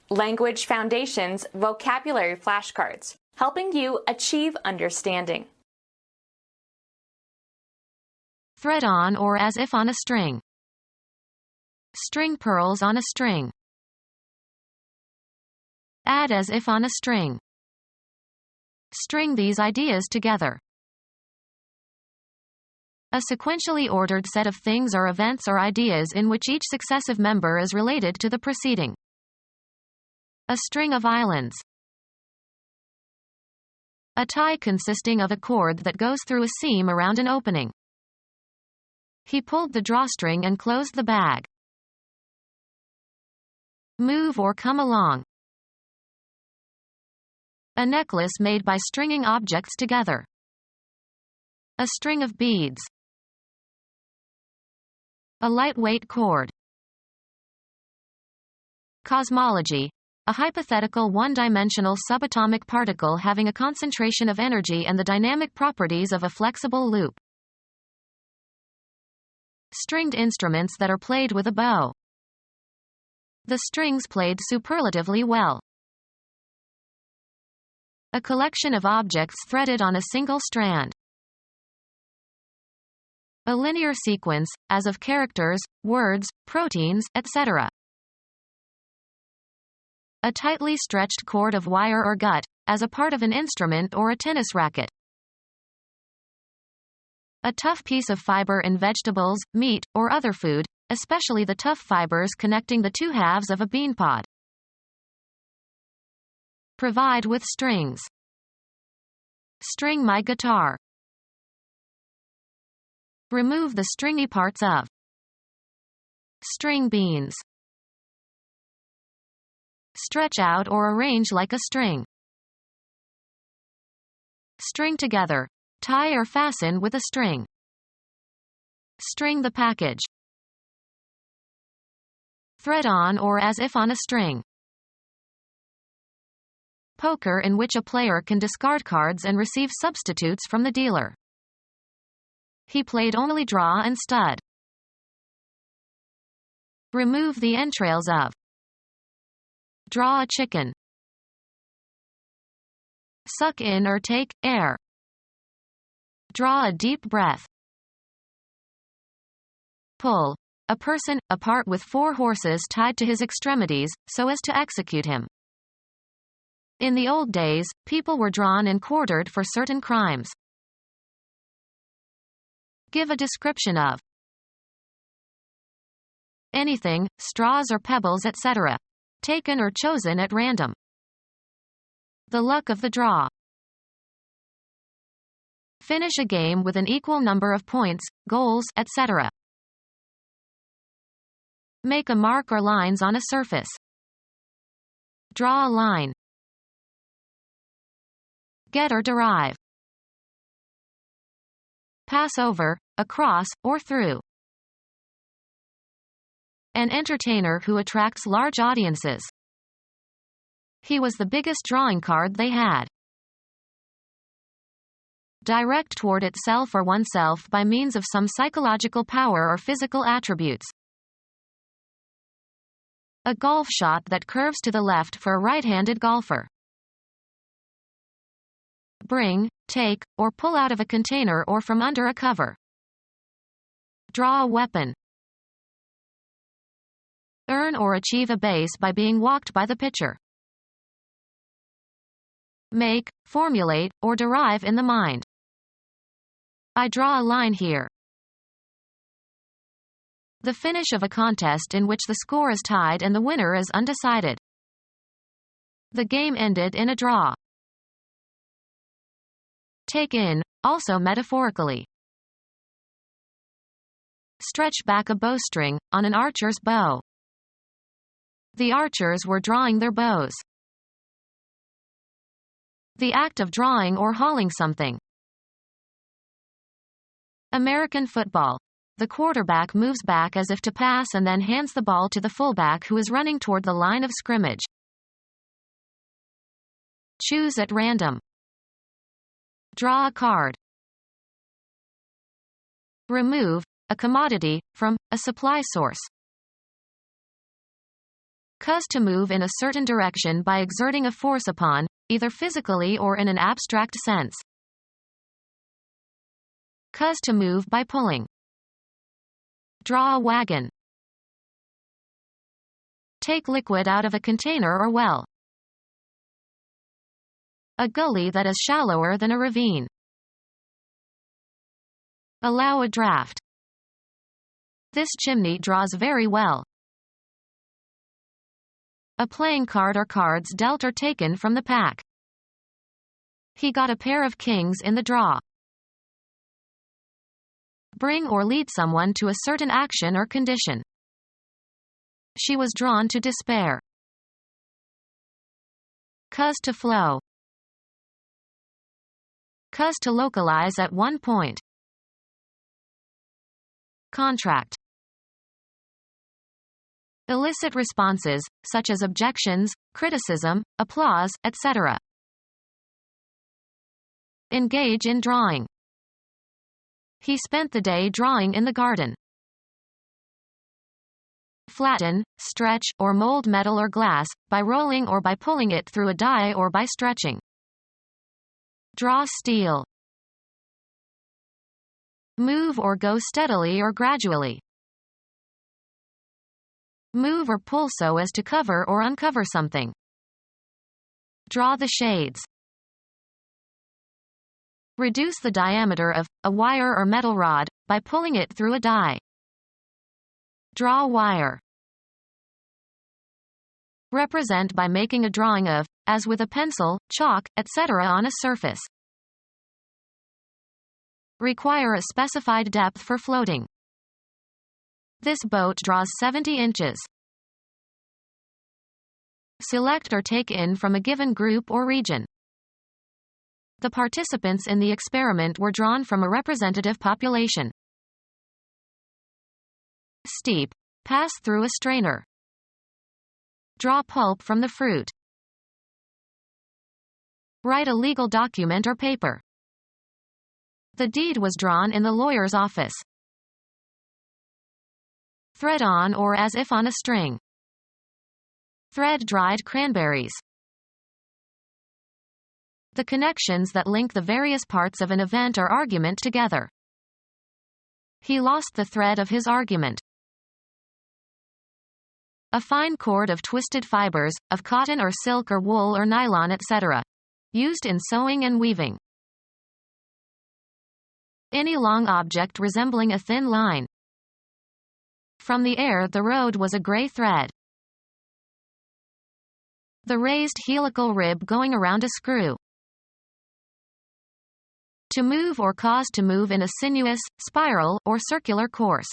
Language Foundations Vocabulary Flashcards, helping you achieve understanding. Thread on or as if on a string. String pearls on a string. Add as if on a string. String these ideas together. A sequentially ordered set of things or events or ideas in which each successive member is related to the preceding. A string of islands. A tie consisting of a cord that goes through a seam around an opening. He pulled the drawstring and closed the bag. Move or come along. A necklace made by stringing objects together. A string of beads. A lightweight cord. Cosmology. A hypothetical one-dimensional subatomic particle having a concentration of energy and the dynamic properties of a flexible loop. Stringed instruments that are played with a bow. The strings played superlatively well. A collection of objects threaded on a single strand. A linear sequence, as of characters, words, proteins, etc. A tightly stretched cord of wire or gut, as a part of an instrument or a tennis racket. A tough piece of fiber in vegetables, meat, or other food, especially the tough fibers connecting the two halves of a bean pod. Provide with strings. String my guitar. Remove the stringy parts of. String beans. Stretch out or arrange like a string. String together. Tie or fasten with a string. String the package. Thread on or as if on a string. Poker, in which a player can discard cards and receive substitutes from the dealer. He played only draw and stud. Remove the entrails of. Draw a chicken. Suck in or take air. Draw a deep breath. Pull. A person, apart with 4 horses tied to his extremities, so as to execute him. In the old days, people were drawn and quartered for certain crimes. Give a description of. Anything, straws or pebbles, etc. Taken or chosen at random. The luck of the draw. Finish a game with an equal number of points, goals, etc. Make a mark or lines on a surface. Draw a line. Get or derive. Pass over, across, or through. An entertainer who attracts large audiences. He was the biggest drawing card they had. Direct toward itself or oneself by means of some psychological power or physical attributes. A golf shot that curves to the left for a right-handed golfer. Bring, take, or pull out of a container or from under a cover. Draw a weapon. Earn or achieve a base by being walked by the pitcher. Make, formulate, or derive in the mind. I draw a line here. The finish of a contest in which the score is tied and the winner is undecided. The game ended in a draw. Take in, also metaphorically. Stretch back a bowstring, on an archer's bow. The archers were drawing their bows. The act of drawing or hauling something. American football. The quarterback moves back as if to pass and then hands the ball to the fullback who is running toward the line of scrimmage. Choose at random. Draw a card. Remove, a commodity, from, a supply source. Cause to move in a certain direction by exerting a force upon, either physically or in an abstract sense. Cause to move by pulling. Draw a wagon. Take liquid out of a container or well. A gully that is shallower than a ravine. Allow a draft. This chimney draws very well. A playing card or cards dealt or taken from the pack. He got a pair of kings in the draw. Bring or lead someone to a certain action or condition. She was drawn to despair. Cause to flow. Cause to localize at one point. Contract. Elicit responses, such as objections, criticism, applause, etc. Engage in drawing. He spent the day drawing in the garden. Flatten, stretch, or mold metal or glass, by rolling or by pulling it through a die or by stretching. Draw steel. Move or go steadily or gradually. Move or pull so as to cover or uncover something. Draw the shades. Reduce the diameter of a wire or metal rod by pulling it through a die. Draw wire. Represent by making a drawing of, as with a pencil, chalk, etc. on a surface. Require a specified depth for floating. This boat draws 70 inches. Select or take in from a given group or region. The participants in the experiment were drawn from a representative population. Steep. Pass through a strainer. Draw pulp from the fruit. Write a legal document or paper. The deed was drawn in the lawyer's office. Thread on or as if on a string. Thread dried cranberries. The connections that link the various parts of an event or argument together. He lost the thread of his argument. A fine cord of twisted fibers, of cotton or silk or wool or nylon etc. Used in sewing and weaving. Any long object resembling a thin line. From the air the road was a gray thread. The raised helical rib going around a screw. To move or cause to move in a sinuous, spiral, or circular course.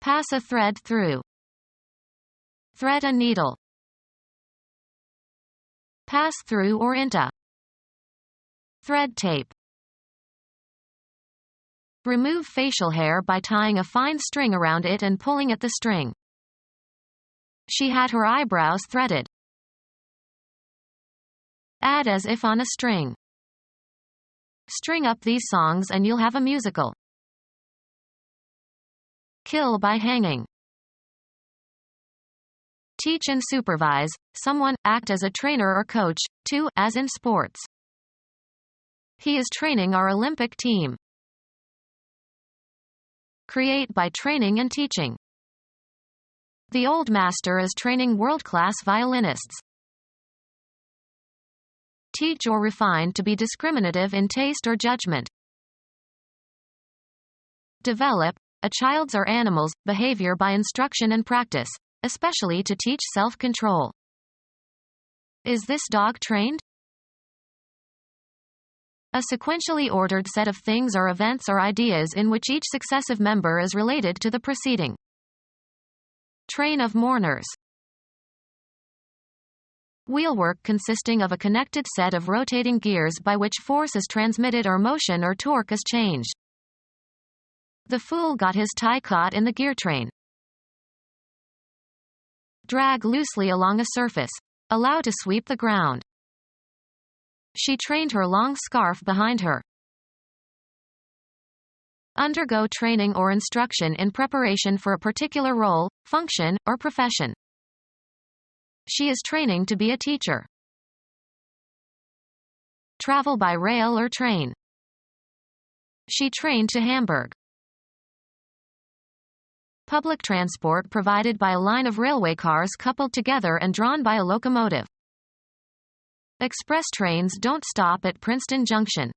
Pass a thread through. Thread a needle. Pass through or into. Thread tape. Remove facial hair by tying a fine string around it and pulling at the string. She had her eyebrows threaded. Add as if on a string. String up these songs and you'll have a musical. Kill by hanging. Teach and supervise, someone, act as a trainer or coach, too, as in sports. He is training our Olympic team. Create by training and teaching. The old master is training world-class violinists. Teach or refine to be discriminative in taste or judgment. Develop, a child's or animal's, behavior by instruction and practice, especially to teach self-control. Is this dog trained? A sequentially ordered set of things or events or ideas in which each successive member is related to the preceding. Train of mourners. Wheelwork consisting of a connected set of rotating gears by which force is transmitted or motion or torque is changed. The fool got his tie caught in the gear train. Drag loosely along a surface. Allow to sweep the ground. She trained her long scarf behind her. Undergo training or instruction in preparation for a particular role, function, or profession. She is training to be a teacher. Travel by rail or train. She trained to Hamburg. Public transport provided by a line of railway cars coupled together and drawn by a locomotive. Express trains don't stop at Princeton Junction.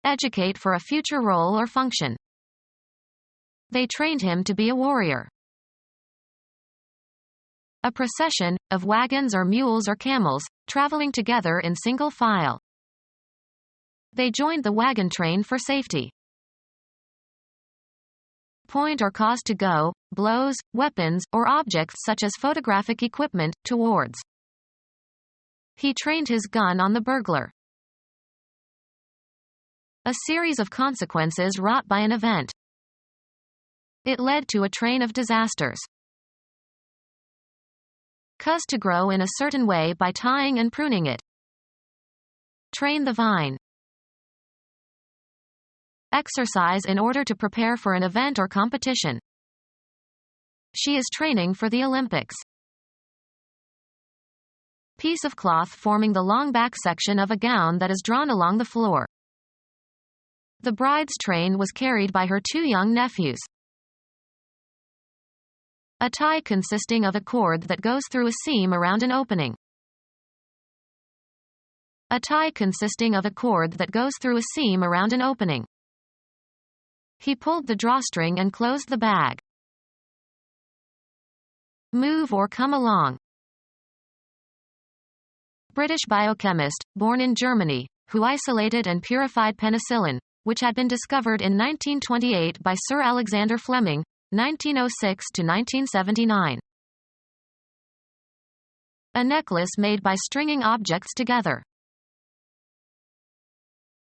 Educate for a future role or function. They trained him to be a warrior. A procession, of wagons or mules or camels, traveling together in single file. They joined the wagon train for safety. Point or cause to go, blows, weapons, or objects such as photographic equipment, towards. He trained his gun on the burglar. A series of consequences wrought by an event. It led to a train of disasters. Cause to grow in a certain way by tying and pruning it. Train the vine. Exercise in order to prepare for an event or competition. She is training for the Olympics. Piece of cloth forming the long back section of a gown that is drawn along the floor. The bride's train was carried by her 2 young nephews. A tie consisting of a cord that goes through a seam around an opening. A tie consisting of a cord that goes through a seam around an opening. He pulled the drawstring and closed the bag. Move or come along. British biochemist, born in Germany, who isolated and purified penicillin, which had been discovered in 1928 by Sir Alexander Fleming, 1906 to 1979. A necklace made by stringing objects together.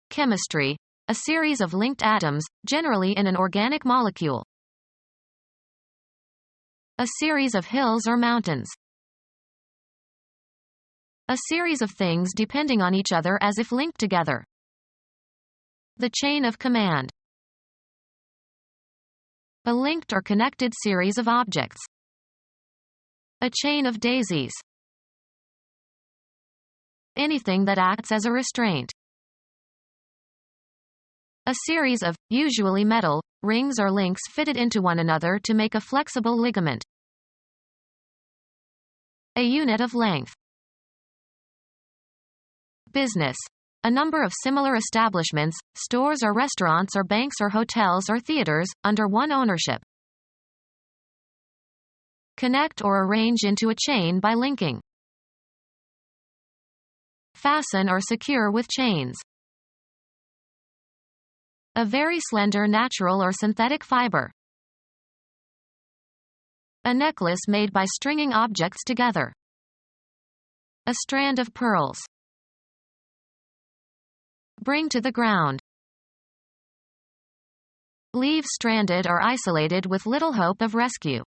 Chemistry. A series of linked atoms, generally in an organic molecule. A series of hills or mountains. A series of things depending on each other as if linked together. The chain of command. A linked or connected series of objects. A chain of daisies. Anything that acts as a restraint. A series of, usually metal, rings or links fitted into one another to make a flexible ligament. A unit of length. Business. A number of similar establishments, stores or restaurants or banks or hotels or theaters, under one ownership. Connect or arrange into a chain by linking. Fasten or secure with chains. A very slender natural or synthetic fiber. A necklace made by stringing objects together. A strand of pearls. Bring to the ground. Leave stranded or isolated with little hope of rescue.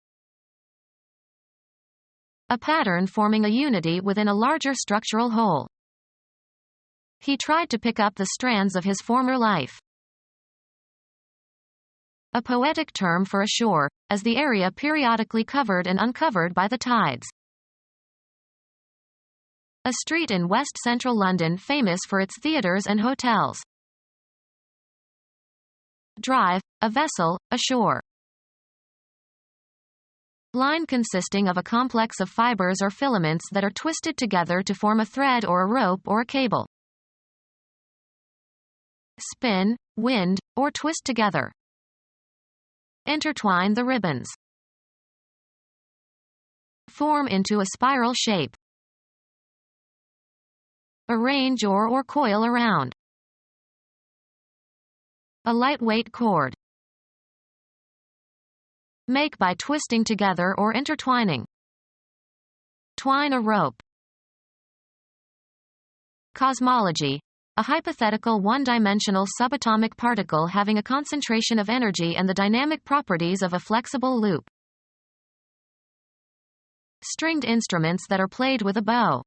A pattern forming a unity within a larger structural whole. He tried to pick up the strands of his former life. A poetic term for a shore, as the area periodically covered and uncovered by the tides. A street in West Central London famous for its theatres and hotels. Drive, a vessel, ashore. Line consisting of a complex of fibers or filaments that are twisted together to form a thread or a rope or a cable. Spin, wind, or twist together. Intertwine the ribbons. Form into a spiral shape. Arrange or coil around. A lightweight cord. Make by twisting together or intertwining. Twine a rope. Cosmology. A hypothetical one-dimensional subatomic particle having a concentration of energy and the dynamic properties of a flexible loop. Stringed instruments that are played with a bow.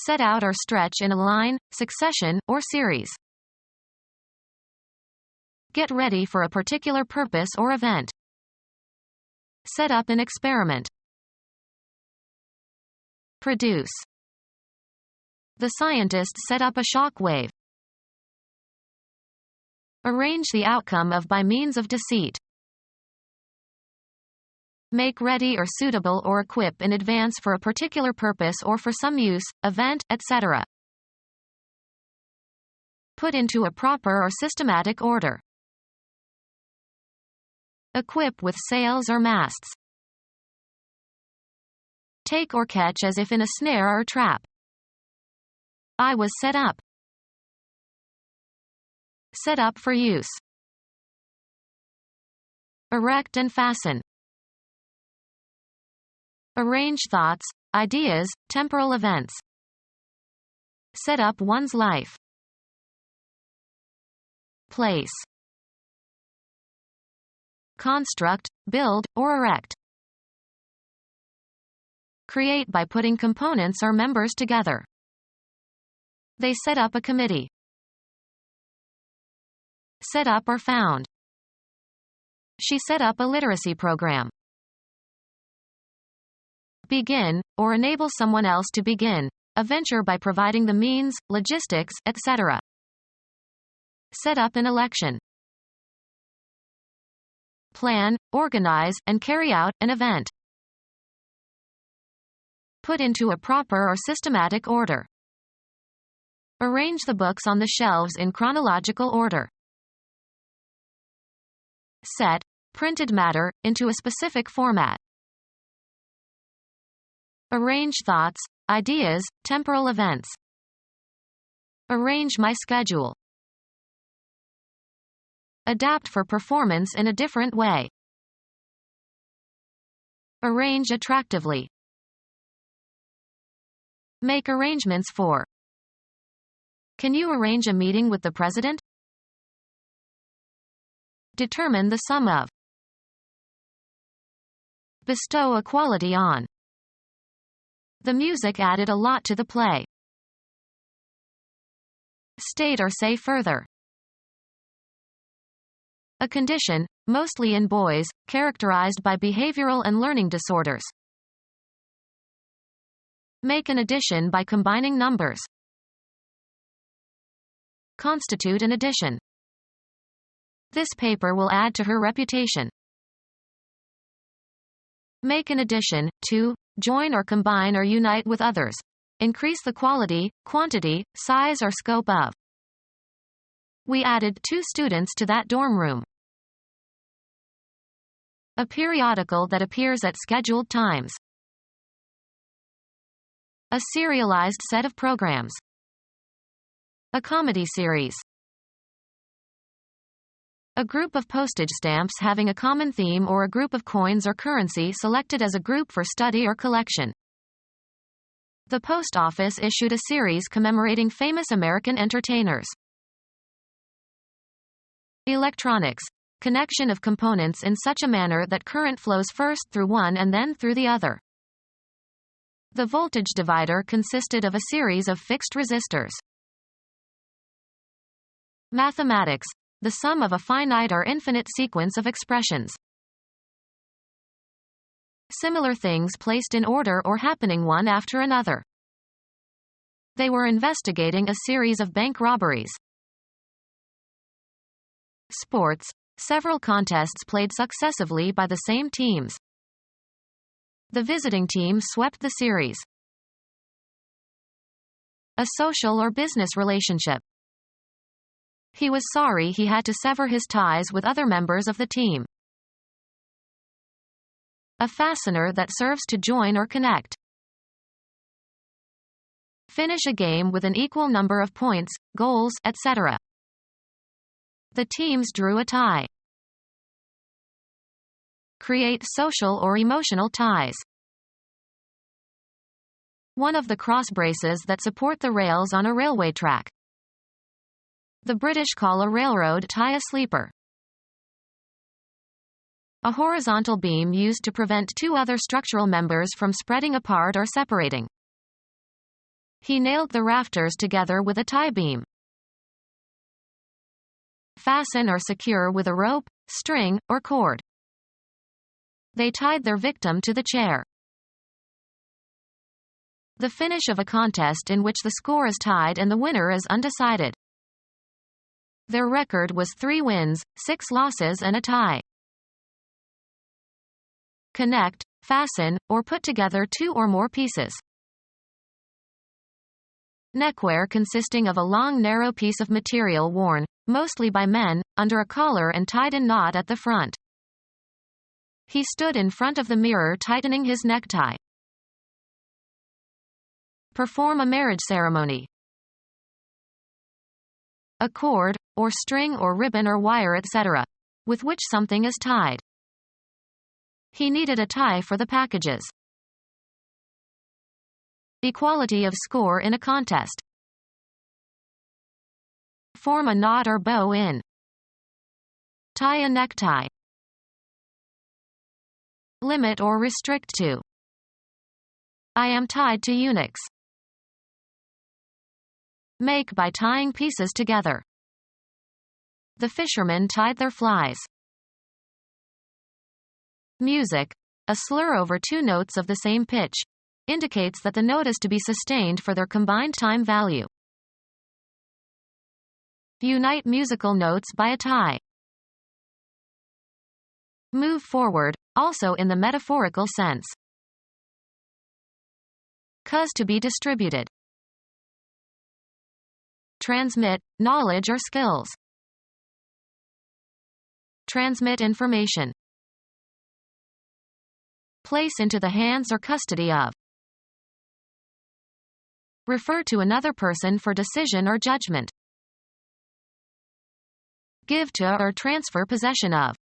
Set out or stretch in a line, succession, or series. Get ready for a particular purpose or event. Set up an experiment. Produce. The scientists set up a shock wave. Arrange the outcome of by means of deceit. Make ready or suitable or equip in advance for a particular purpose or for some use, event, etc. Put into a proper or systematic order. Equip with sails or masts. Take or catch as if in a snare or trap. I was set up. Set up for use. Erect and fasten. Arrange thoughts, ideas, temporal events. Set up one's life. Place. Construct, build, or erect. Create by putting components or members together. They set up a committee. Set up or found. She set up a literacy program. Begin, or enable someone else to begin, a venture by providing the means, logistics, etc. Set up an election. Plan, organize, and carry out an event. Put into a proper or systematic order. Arrange the books on the shelves in chronological order. Set, printed matter, into a specific format. Arrange thoughts, ideas, temporal events. Arrange my schedule. Adapt for performance in a different way. Arrange attractively. Make arrangements for. Can you arrange a meeting with the president? Determine the sum of. Bestow a quality on. The music added a lot to the play. State or say further. A condition, mostly in boys, characterized by behavioral and learning disorders. Make an addition by combining numbers. Constitute an addition. This paper will add to her reputation. Make an addition, to, join or combine or unite with others. Increase the quality, quantity, size or scope of. We added 2 students to that dorm room. A periodical that appears at scheduled times. A serialized set of programs. A comedy series. A group of postage stamps having a common theme or a group of coins or currency selected as a group for study or collection. The post office issued a series commemorating famous American entertainers. Electronics. Connection of components in such a manner that current flows first through one and then through the other. The voltage divider consisted of a series of fixed resistors. Mathematics. The sum of a finite or infinite sequence of expressions. Similar things placed in order or happening one after another. They were investigating a series of bank robberies. Sports. Several contests played successively by the same teams. The visiting team swept the series. A social or business relationship. He was sorry he had to sever his ties with other members of the team. A fastener that serves to join or connect. Finish a game with an equal number of points, goals, etc. The teams drew a tie. Create social or emotional ties. One of the cross braces that support the rails on a railway track. The British call a railroad tie a sleeper. A horizontal beam used to prevent 2 other structural members from spreading apart or separating. He nailed the rafters together with a tie beam. fasten or secure with a rope, string, or cord. They tied their victim to the chair. The finish of a contest in which the score is tied and the winner is undecided. Their record was 3 wins, 6 losses and a tie. Connect, fasten, or put together 2 or more pieces. Neckwear consisting of a long narrow piece of material worn, mostly by men, under a collar and tied in knot at the front. He stood in front of the mirror tightening his necktie. Perform a marriage ceremony. A cord, or string or ribbon or wire etc., with which something is tied. He needed a tie for the packages. Equality of score in a contest. Form a knot or bow in. Tie a necktie. Limit or restrict to. I am tied to eunuchs. Make by tying pieces together. The fishermen tied their flies. Music, a slur over 2 notes of the same pitch, indicates that the note is to be sustained for their combined time value. Unite musical notes by a tie. Move forward, also in the metaphorical sense. Cause to be distributed. Transmit, knowledge or skills. Transmit information. Place into the hands or custody of. Refer to another person for decision or judgment. Give to or transfer possession of.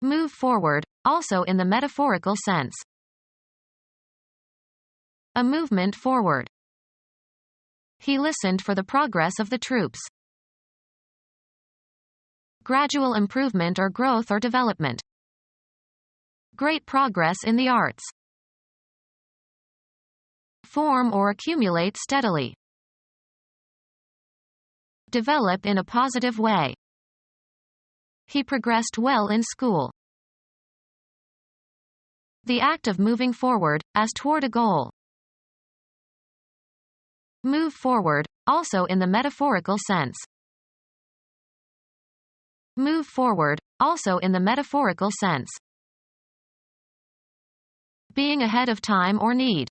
Move forward, also in the metaphorical sense. A movement forward. He listened for the progress of the troops. Gradual improvement or growth or development. Great progress in the arts. Form or accumulate steadily. Develop in a positive way. He progressed well in school. The act of moving forward, as toward a goal. Move forward, also in the metaphorical sense. Move forward, also in the metaphorical sense. Being ahead of time or need.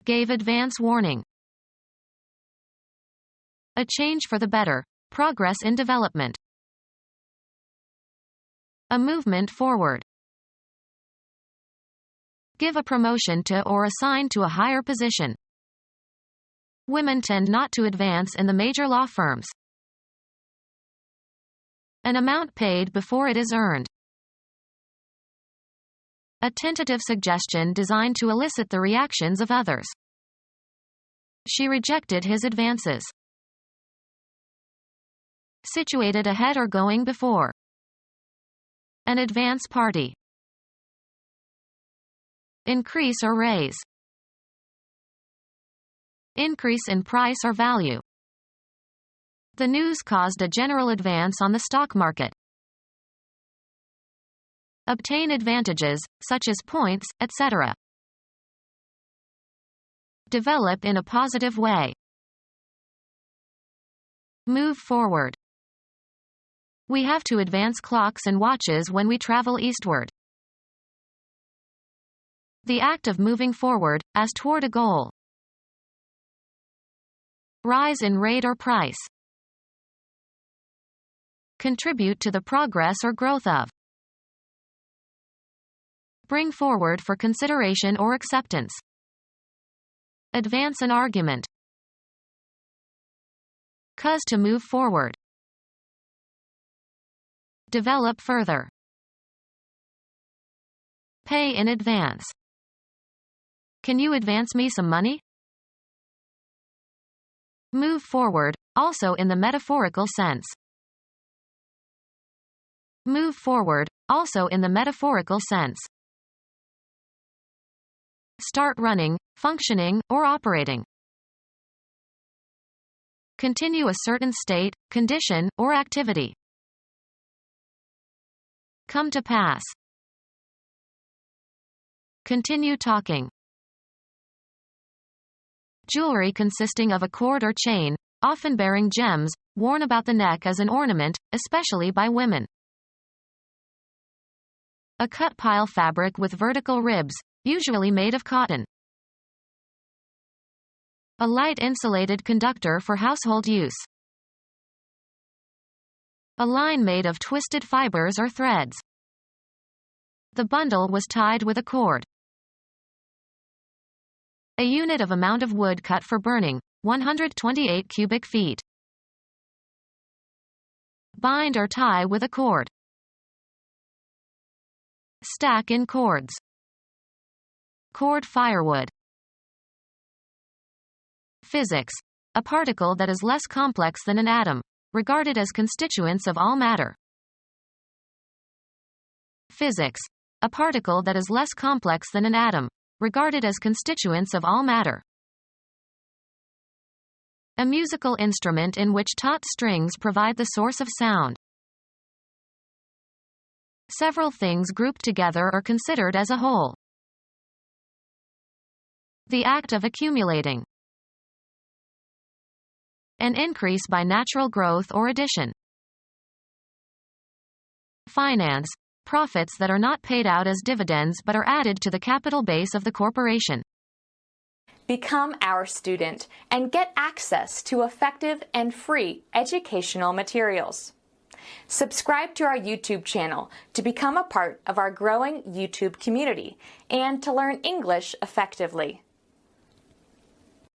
Gave advance warning. A change for the better, progress in development. A movement forward. Give a promotion to or assign to a higher position. Women tend not to advance in the major law firms. An amount paid before it is earned. A tentative suggestion designed to elicit the reactions of others. She rejected his advances. Situated ahead or going before. An advance party. Increase or raise. Increase in price or value. The news caused a general advance on the stock market. Obtain advantages, such as points, etc. Develop in a positive way. Move forward. We have to advance clocks and watches when we travel eastward. The act of moving forward, as toward a goal. Rise in rate or price. Contribute to the progress or growth of. Bring forward for consideration or acceptance. Advance an argument. Cause to move forward. Develop further. Pay in advance. Can you advance me some money? Move forward, also in the metaphorical sense. Move forward, also in the metaphorical sense. Start running, functioning, or operating. continue a certain state, condition, or activity. Come to pass. Continue talking. Jewelry consisting of a cord or chain, often bearing gems, worn about the neck as an ornament, especially by women. A cut pile fabric with vertical ribs, usually made of cotton. A light insulated conductor for household use. A line made of twisted fibers or threads. The bundle was tied with a cord. A unit of amount of wood cut for burning, 128 cubic feet. Bind or tie with a cord. Stack in cords. Cord firewood. Physics. A particle that is less complex than an atom, regarded as constituents of all matter. Physics. A particle that is less complex than an atom, regarded as constituents of all matter. A musical instrument in which taut strings provide the source of sound. Several things grouped together or considered as a whole. The act of accumulating. An increase by natural growth or addition. Finance. Profits that are not paid out as dividends but are added to the capital base of the corporation. Become our student and get access to effective and free educational materials. Subscribe to our YouTube channel to become a part of our growing YouTube community and to learn English effectively.